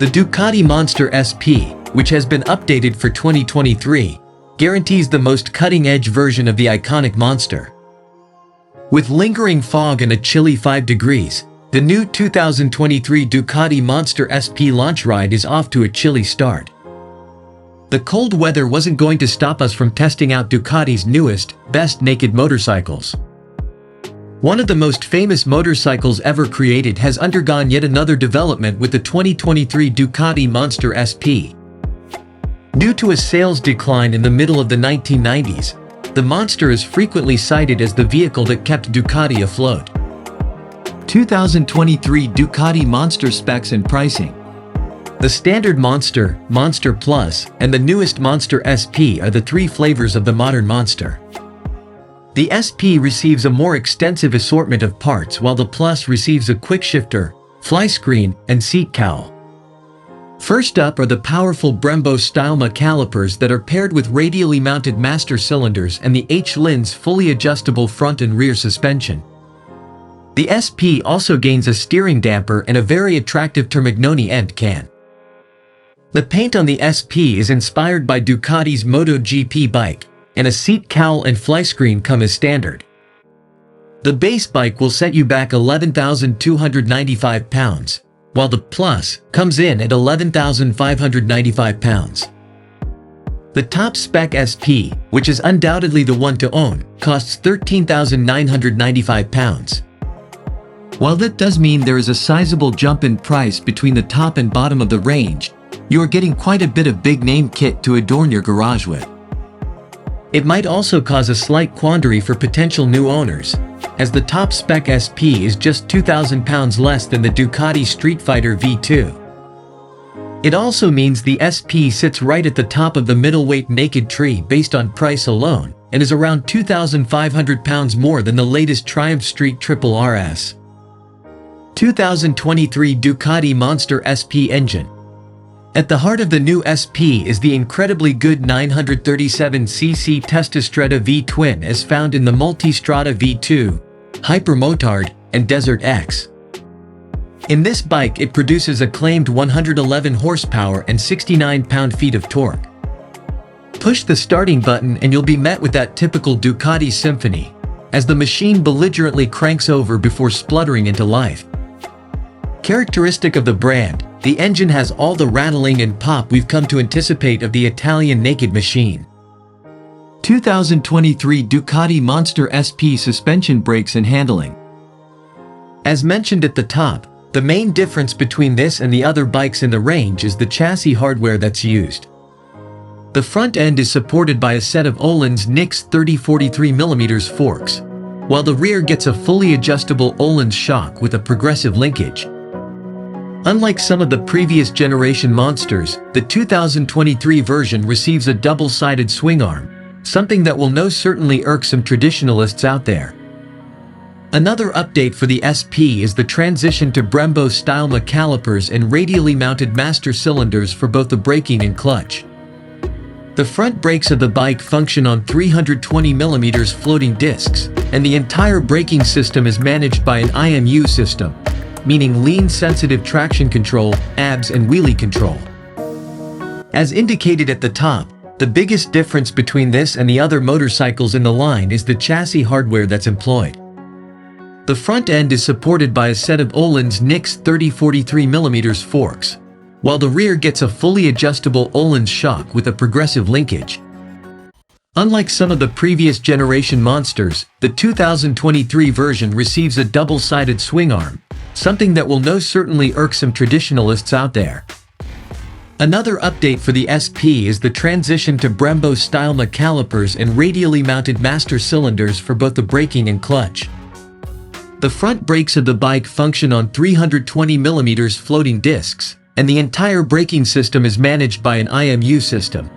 The Ducati Monster SP, which has been updated for 2023, guarantees the most cutting-edge version of the iconic Monster. With lingering fog and a chilly 5 degrees, the new 2023 Ducati Monster SP launch ride is off to a chilly start. The cold weather wasn't going to stop us from testing out Ducati's newest, best naked motorcycles. One of the most famous motorcycles ever created has undergone yet another development with the 2023 Ducati Monster SP. Due to a sales decline in the middle of the 1990s, the Monster is frequently cited as the vehicle that kept Ducati afloat. 2023 Ducati Monster specs and pricing. The standard Monster, Monster Plus, and the newest Monster SP are the three flavors of the modern Monster. The SP receives a more extensive assortment of parts while the Plus receives a quick shifter, fly screen, and seat cowl. First up are the powerful Brembo-style calipers that are paired with radially mounted master cylinders and the H-Lins fully adjustable front and rear suspension. The SP also gains a steering damper and a very attractive Termignoni end can. The paint on the SP is inspired by Ducati's MotoGP bike, and a seat cowl and fly screen come as standard. The base bike will set you back 11,295 pounds, while the Plus comes in at 11,595 pounds. The top spec SP, which is undoubtedly the one to own, costs 13,995 pounds. While that does mean there is a sizable jump in price between the top and bottom of the range, you are getting quite a bit of big-name kit to adorn your garage with. It might also cause a slight quandary for potential new owners, as the top spec SP is just 2,000 pounds less than the Ducati Street Fighter V2. It also means the SP sits right at the top of the middleweight naked tree based on price alone, and is around 2,500 pounds more than the latest Triumph Street Triple RS. 2023 Ducati Monster SP engine. At the heart of the new SP is the incredibly good 937cc Testastrada V-twin as found in the Multistrada V2, Hypermotard, and Desert X. In this bike it produces a claimed 111 horsepower and 69 pound-feet of torque. Push the starting button and you'll be met with that typical Ducati symphony, as the machine belligerently cranks over before spluttering into life. Characteristic of the brand, the engine has all the rattling and pop we've come to anticipate of the Italian naked machine. 2023 Ducati Monster SP suspension brakes and handling. As mentioned at the top, the main difference between this and the other bikes in the range is the chassis hardware that's used. The front end is supported by a set of Öhlins Nix 30-43mm forks, while the rear gets a fully adjustable Öhlins shock with a progressive linkage. Unlike some of the previous generation Monsters, the 2023 version receives a double-sided swing arm, something that will most certainly irk some traditionalists out there. Another update for the SP is the transition to Brembo-style calipers and radially mounted master cylinders for both the braking and clutch. The front brakes of the bike function on 320mm floating discs, and the entire braking system is managed by an IMU system, meaning lean-sensitive traction control, ABS, and wheelie control. As indicated at the top, the biggest difference between this and the other motorcycles in the line is the chassis hardware that's employed. The front end is supported by a set of Öhlins Nix 30-43mm forks, while the rear gets a fully adjustable Öhlins shock with a progressive linkage. Unlike some of the previous generation Monsters, the 2023 version receives a double-sided swing arm, something that will most certainly irk some traditionalists out there. Another update for the SP is the transition to Brembo-style calipers and radially mounted master cylinders for both the braking and clutch. The front brakes of the bike function on 320mm floating discs, and the entire braking system is managed by an IMU system,